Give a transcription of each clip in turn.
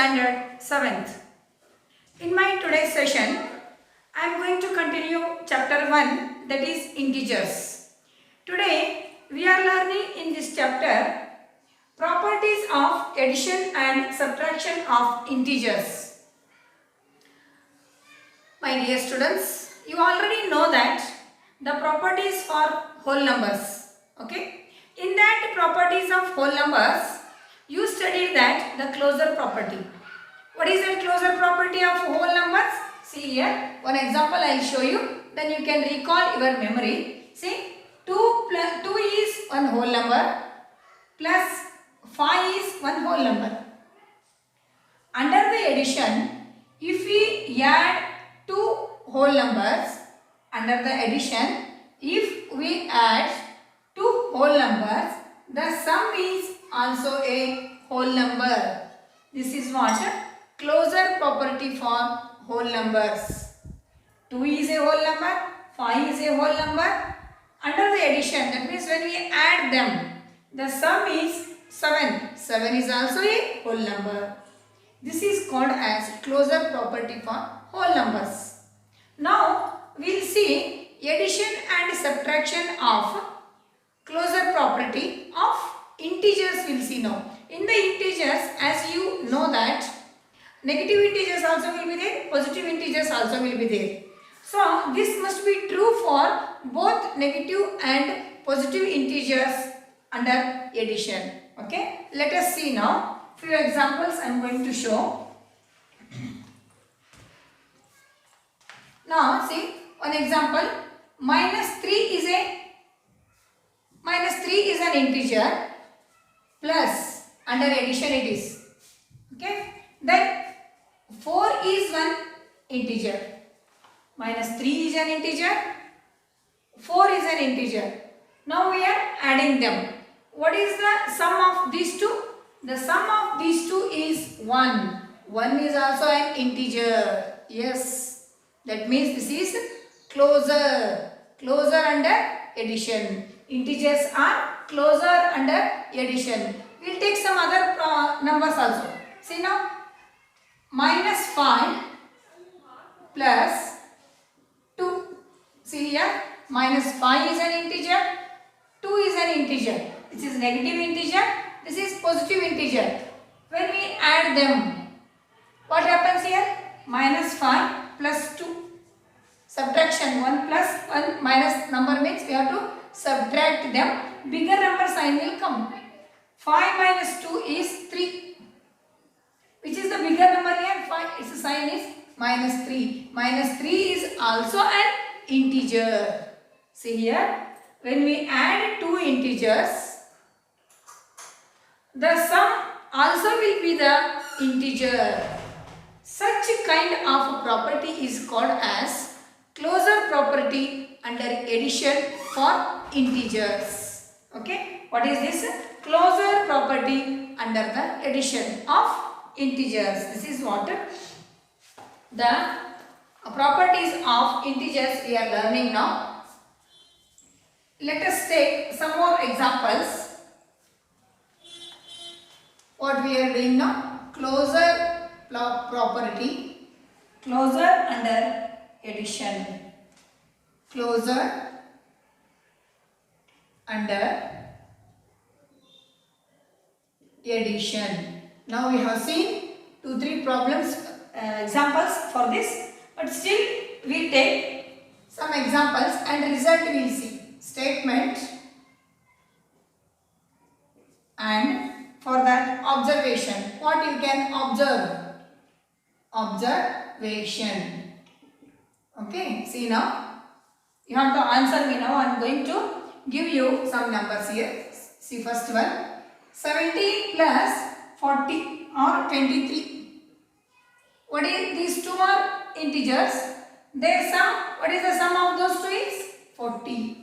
Standard 7th. In my today's session, I am going to continue chapter 1, that is integers. Today we are learning in this chapter properties of addition and subtraction of integers. My dear students, you already know that the properties for whole numbers. Okay? In that properties of whole numbers, you studied that the closure property. What is that closure property of whole numbers? See here, one example I will show you. Then you can recall your memory. See, 2 is one whole number plus 5 is one whole number. Under the addition, if we add two whole numbers, under the addition, if we add two whole numbers, the sum is also a whole number. This is what? Closure property for whole numbers. 2 is a whole number, 5 is a whole number. Under the addition, that means when we add them, the sum is 7. 7 is also a whole number. This is called as closure property for whole numbers. Now, we will see addition and subtraction of closure property of integers. We will see now. In the integers, as you know that negative integers also will be there, positive integers also will be there. So, this must be true for both negative and positive integers under addition. Okay, let us see now. Few examples I am going to show. Now, see one example. Minus 3 is an integer, plus under addition it is. Okay. Then 4 is one integer. Minus 3 is an integer, 4 is an integer. Now we are adding them. What is the sum of these two? The sum of these two is 1. 1 is also an integer. Yes. That means this is closure. Closure under addition. Integers are closure under addition. We will take some other numbers also. See now. Minus 5 plus 2. See here. Minus 5 is an integer. 2 is an integer. This is negative integer. This is positive integer. When we add them, what happens here? Minus 5 plus 2. Subtraction 1 plus 1 minus number means we have to subtract them. Bigger number sign will come. 5 minus 2 is 3. Which is the bigger number here? 5. Its sign is minus 3. Minus 3 is also an integer. See here. When we add two integers, the sum also will be the integer. Such kind of property is called as closure property under addition for integers. Okay. What is this? Closure property under the addition of integers. This is what the properties of integers we are learning now. Let us take some more examples. What we are doing now? Closure property. Closure under addition. Closure under addition. Now we have seen 2-3 problems, examples for this, but still we take some examples and result we will see. Statement and for that observation. What you can observe? Observation. Okay, see now. You have to answer me now. I am going to give you some numbers here. See first one. 17 plus 40 or 23. What is these two are integers? Their sum, what is the sum of those two is 40.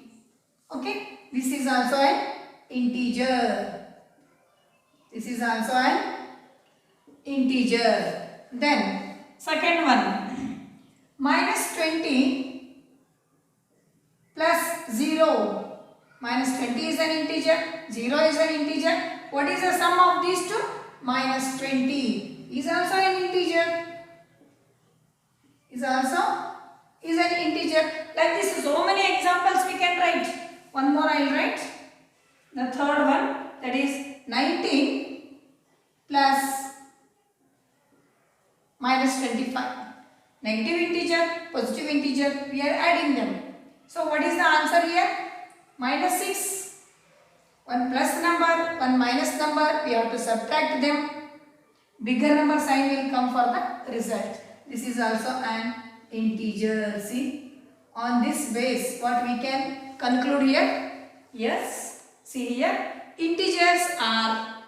Okay, this is also an integer. This is also an integer. Then second one, minus 20 plus 0. Minus 20 is an integer, 0 is an integer. What is the sum of these two? Minus 20. is also an integer. Is also is an integer. Like this, so many examples we can write. One more I will write. The third one, that is 19 plus minus 25. Negative integer, positive integer, we are adding them. So what is the answer here? Minus 6. One plus number, one minus number, we have to subtract them. Bigger number sign will come for the result. This is also an integer. See, on this base, what we can conclude here? Yes, see here, integers are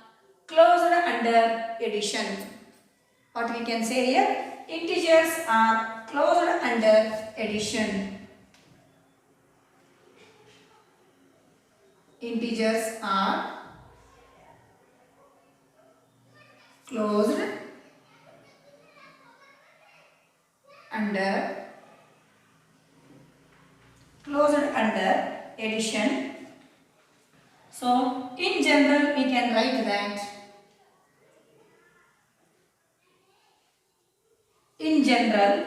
closed under addition. What we can say here? Integers are closed under addition. Integers are closed under addition. So in general we can write that in general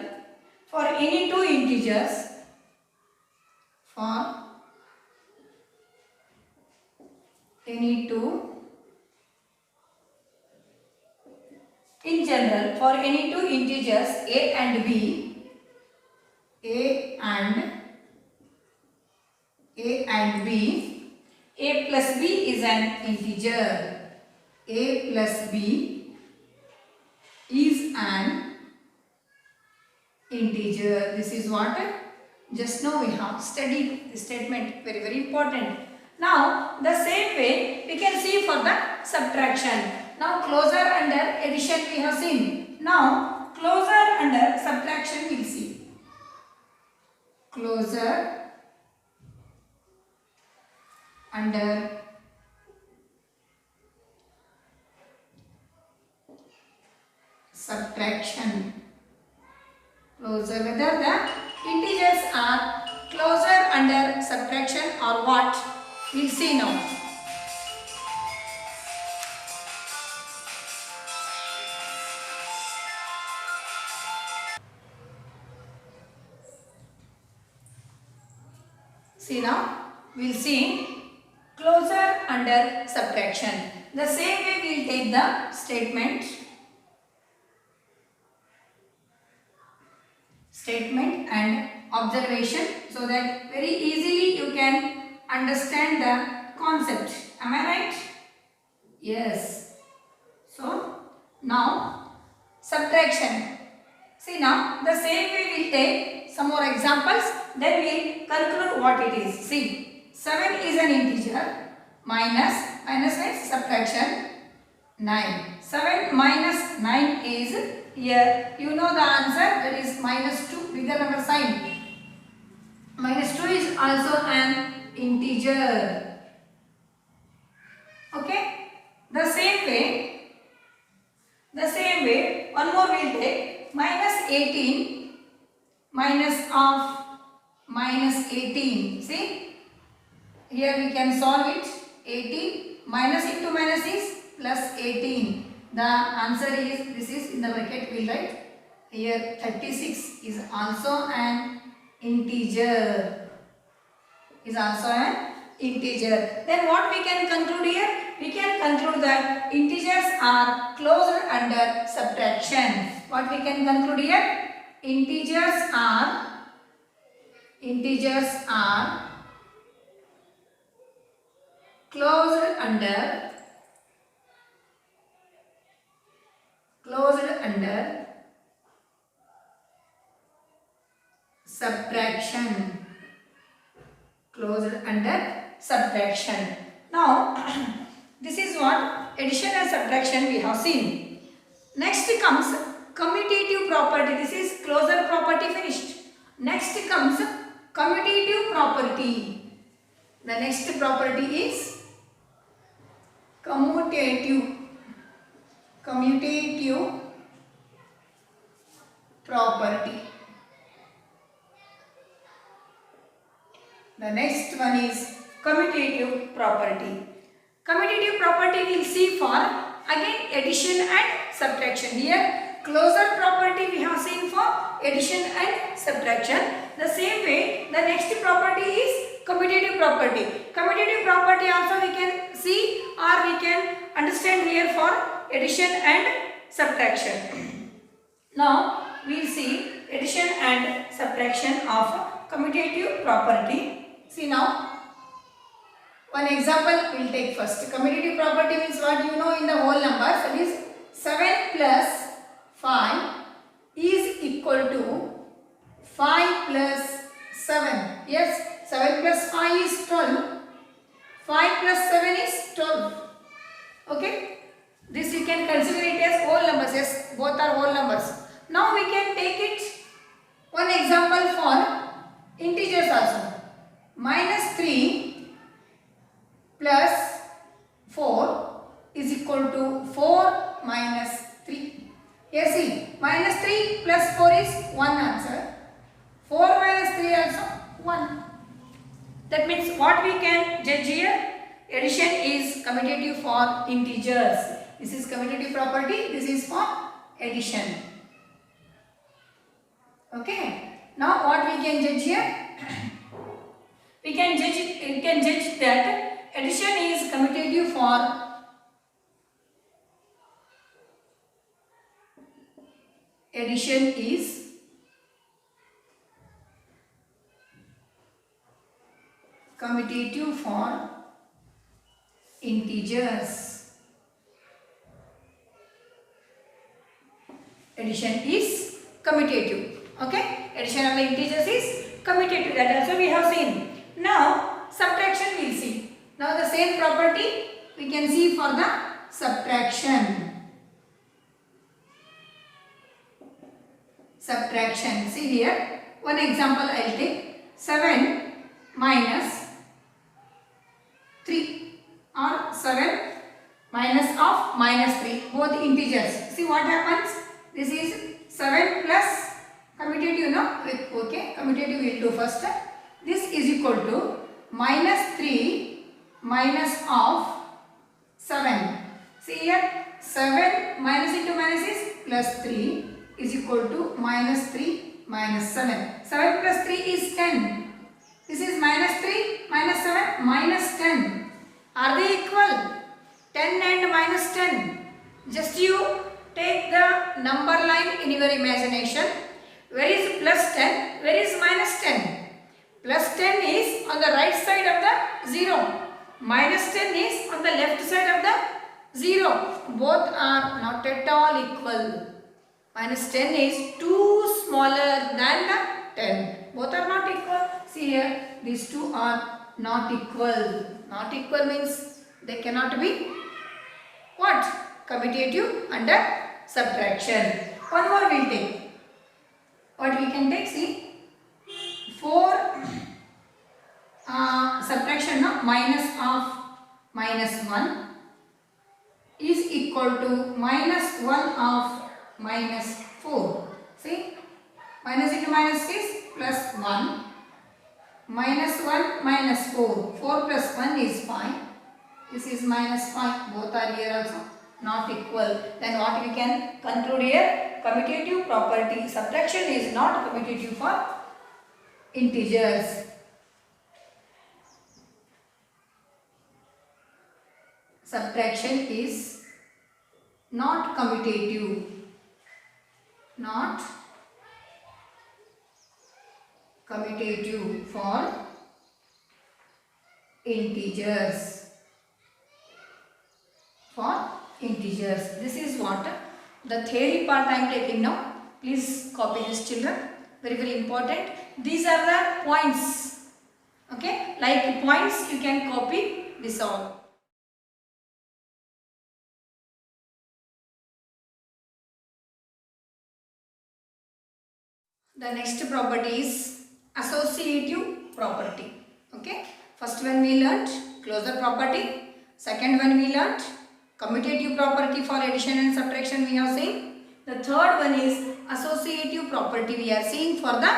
for any two integers, for any two, in general for any two integers a and b, a plus b is an integer. A plus b is an integer. This is what just now we have studied the statement. Very, very important. Now the same way we can see for the subtraction. Now closure under addition we have seen. Now closure under subtraction we will see. Closure under subtraction. Closure, whether the integers are closure under subtraction or what, we will see now. See now, we will see closure under subtraction. The same way we will take the statement and observation, so that very easily you can understand the concept. Am I right? Yes. So now subtraction. See now the same way we will take some more examples, then we will conclude what it is. See, 7 is an integer, minus means subtraction, 9. 7 minus 9 is, here you know the answer, that is minus 2, bigger number sign. Minus 2 is also an integer. Okay? The same way, one more we will take, minus 18, minus of minus 18. See? Here we can solve it. 18 minus into minus is plus 18. The answer is, this is in the bracket we will write. Here 36 is also an integer. Is also an integer. Then what we can conclude here? We can conclude that integers are closed under subtraction. What we can conclude here? Integers are closed under subtraction. Closed under subtraction. Now this is what addition and subtraction we have seen. Next comes commutative property. This is closure property finished. Next comes commutative property. The next property is commutative property. The next one is commutative property. Commutative property we will see for again addition and subtraction. Here closure property we have seen for addition and subtraction. The same way the next property is commutative property. Commutative property also we can see or we can understand here for addition and subtraction. Now we will see addition and subtraction of commutative property. See now, one example we will take first. Commutative property means what you know in the whole numbers, that is 7 plus 5 is equal to 5 plus 7. Yes, 7 plus 5 is 12. 5 plus 7 is 12. Okay, this you can consider it as whole numbers. Yes, both are whole numbers. Now we can take it one example for integers also. Minus 3 plus 4 is equal to 4 minus 3. Here see, minus 3 plus 4 is 1 answer. 4 minus 3 also 1. That means what we can judge here? Addition is commutative for integers. This is commutative property. This is for addition. Okay. Now what we can judge here? We can judge that addition is commutative for integers. Addition is commutative. Okay, addition of the integers is commutative. That also we have seen. Now subtraction we will see. Now the same property we can see for the subtraction. Subtraction. See here, one example I will take. 7 minus 3 or 7 minus of minus 3, both integers. See what happens? This is 7 plus commutative, no? Okay, commutative we will do first. This is equal to minus 3 minus of 7. See here, 7 minus into minus is plus 3 is equal to minus 3 minus 7. 7 plus 3 is 10. This is minus 3 minus 7 minus 10. Are they equal? 10 and minus 10. Just you take the number line in your imagination. Where is plus 10? Where is minus 10? Plus 10 is on the right side of the 0. Minus 10 is on the left side of the 0. Both are not at all equal. Minus 10 is too smaller than the 10. Both are not equal. See here, these two are not equal. Not equal means they cannot be what? Commutative under subtraction. One more we will take. What we can take? See, 4 subtraction of minus 1 is equal to minus 1 of minus 4. See, minus into minus is plus 1. Minus 1 minus 4. 4 plus 1 is 5. This is minus 5. Both are here also not equal. Then what we can conclude here? Commutative property. Subtraction is not commutative for integers. Subtraction is not commutative. Not commutative for integers. For integers. This is what the theory part I am taking now. Please copy this, children. Very, very important. These are the points. Okay, like points you can copy this all. The next property is associative property. Okay, first one we learnt closure property. Second one we learnt commutative property for addition and subtraction we have seen. The third one is associative property we are seeing for the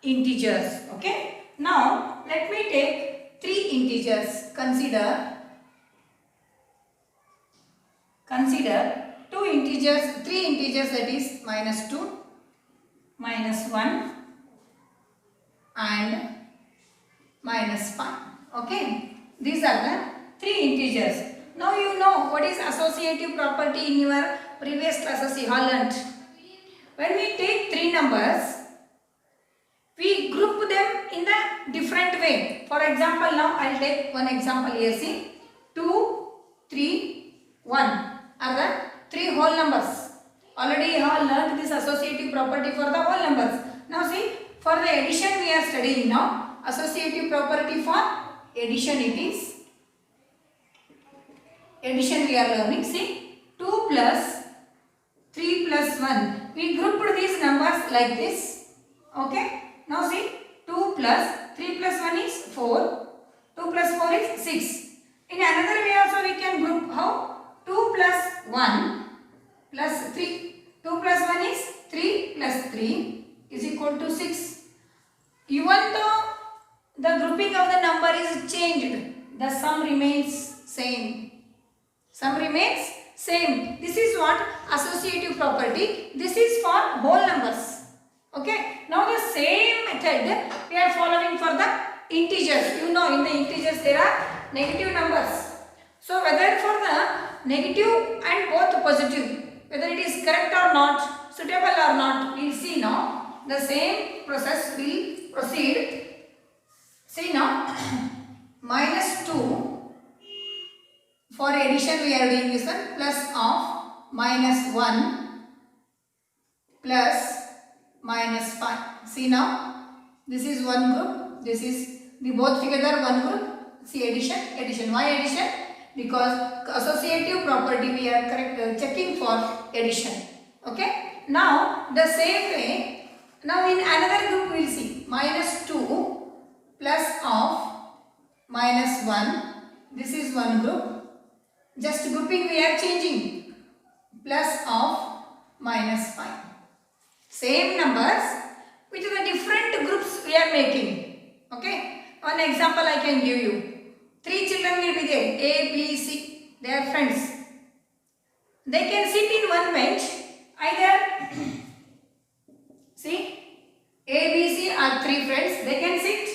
integers. Okay, now let me take 3 integers. Consider 2 three integers, that is minus 2, minus 1 and minus 5. Okay, these are the three integers. Now you know what is associative property in your previous classes you have learnt. When we take three numbers, we group them in a different way. For example, now I will take one example here. See, 2, 3, 1 are the three whole numbers. Already you have learnt this associative property for the whole numbers. Now see, for the addition we are studying now. Associative property for addition it is. Addition we are learning. See, 2 plus 3 plus 1. We grouped these numbers like this. Okay. Now see, 2 plus 3 plus 1 is 4. 2 plus 4 is 6. In another way also we can group how? 2 plus 1 plus 3. 2 plus 1 is 3 plus 3 is equal to 6. Even though the grouping of the number is changed, the sum remains same. Sum remains same. This is what associative property. This is for whole numbers. Okay. Now the same method we are following for the integers. You know, in the integers there are negative numbers. So whether for the negative and both positive, whether it is correct or not, suitable or not, we will see now. The same process will proceed. See now, minus 2. For addition we are doing this one, plus of minus 1 plus minus 5. See now, this is one group, this is the both together one group. See, addition. Why addition? Because associative property we are checking for addition. Okay. Now the same way, now in another group we will see minus 2 plus of minus 1. This is one group. Just grouping we are changing. Plus of minus 5. Same numbers with the different groups we are making. Okay. One example I can give you. 3 children will be there. A, B, C. They are friends. They can sit in one bench. Either see, A, B, C are 3 friends. They can sit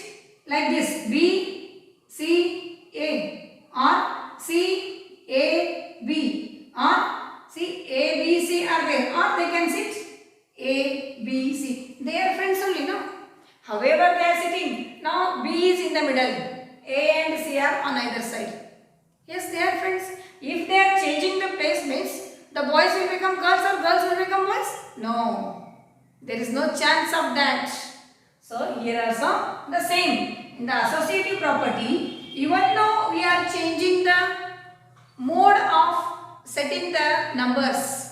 like this. B, C, A or C, A, B or see A, B, C are there, or they can sit A, B, C. They are friends only, no? However, they are sitting. Now B is in the middle. A and C are on either side. Yes, they are friends. If they are changing the place, means the boys will become girls or girls will become boys? No. There is no chance of that. So here also the same. In the associative property, even though we are changing the mode of setting the numbers,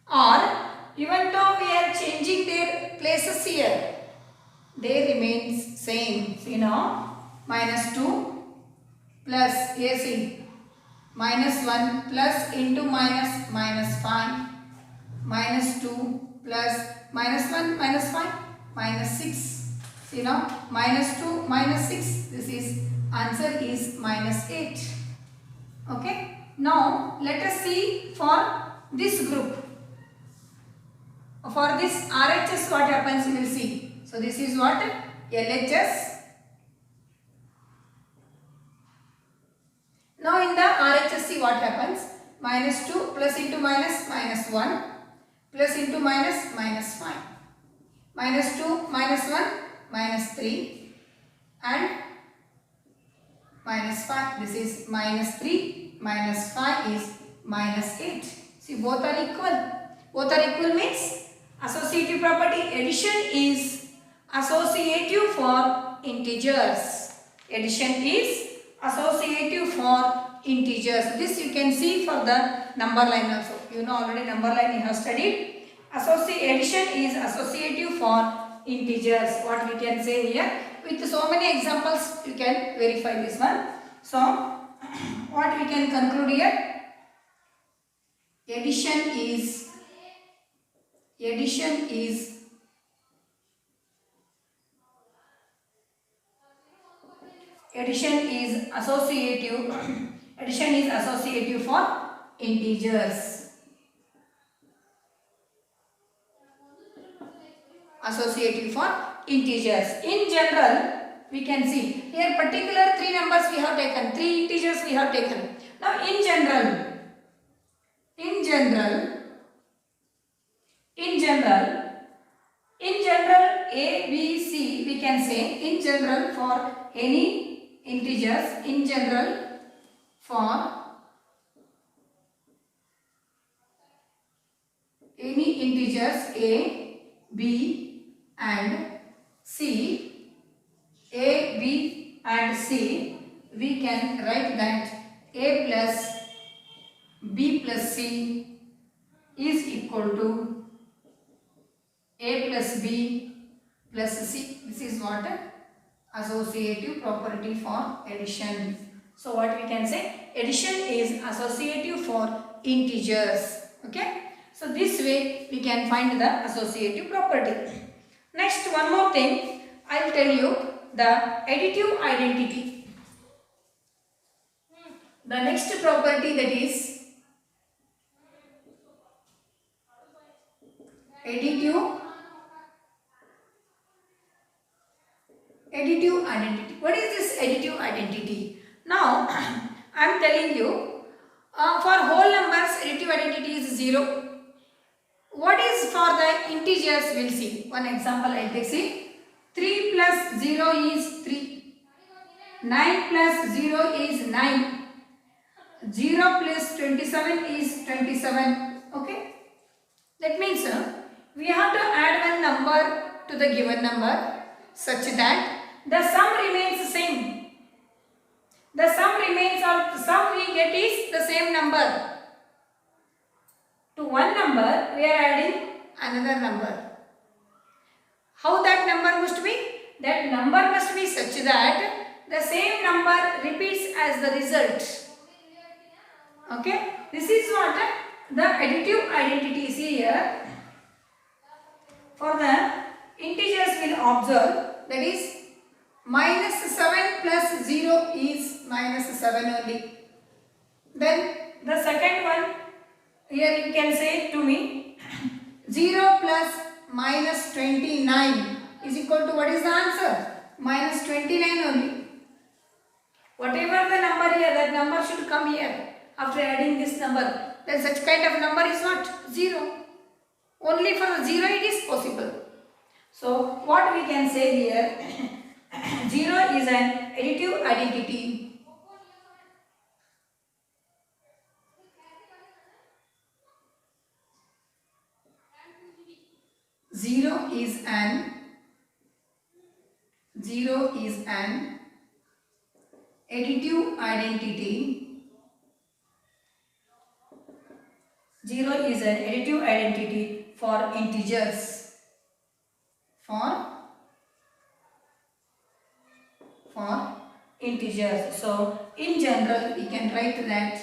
or even though we are changing their places here, they remain same. See now, minus 2 plus AC, minus 1 plus into minus, minus 5, minus 2 plus minus 1, minus 5, minus 6. See now, minus 2, minus 6. This is answer is minus 8. Okay. Now let us see for this group. For this RHS what happens we will see. So this is what LHS. Now in the RHS see what happens. Minus 2 plus into minus, minus 1 plus into minus, minus 5. Minus 2, minus 1, minus 3 and minus 5. This is minus 3, minus 5 is minus 8. See, both are equal. Both are equal means associative property addition is associative for integers. Addition is associative for integers. This you can see for the number line also. You know already number line you have studied. Addition is associative for integers. What we can say here, with so many examples you can verify this one. So what we can conclude here, addition is associative. Addition is associative for integers. for integers. In general, we can see here particular three numbers we have taken, three integers we have taken. Now in general, A, B, C, we can say in general for any integers, in general for any integers A, B and C, A, B and C, we can write that A plus B plus C is equal to A plus B plus C. This is what? Associative property for addition. So what we can say? Addition is associative for integers. Okay. So this way we can find the associative property. Next, one more thing I will tell you, the additive identity. The next property, that is additive identity. What is this additive identity? Now I am telling you, for whole numbers additive identity is 0. What is for the integers? We will see. One example I take. See, 3 plus 0 is 3. 9 plus 0 is 9. 0 plus 27 is 27. Okay. That means we have to add one number to the given number such that the sum remains same. The sum remains, or the sum we get is the same number. To one number we are adding another number. How that number must be? That number must be such that the same number repeats as the result. Okay. This is what the additive identity is here. For the integers we will observe, that is minus 7 plus 0 is minus 7 only. Then the second one, here you can say to me, 0 plus minus 29 is equal to, what is the answer? Minus 29 only. Whatever the number here, that number should come here after adding this number. Then such kind of number is what? 0. Only for the 0 it is possible. So what we can say here, 0 is an additive identity. 0 is an additive identity. 0 is an additive identity for integers. For integers. So in general we can write that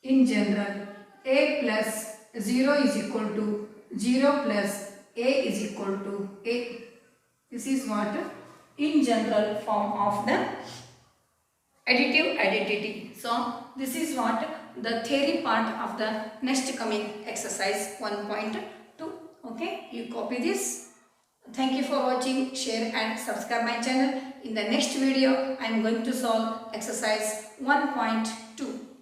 in general A plus 0 is equal to 0 plus A is equal to A. This is what in general form of the additive identity. So this is what the theory part of the next coming exercise 1.2. Okay, you copy this. Thank you for watching, share and subscribe my channel. In the next video I am going to solve exercise 1.2.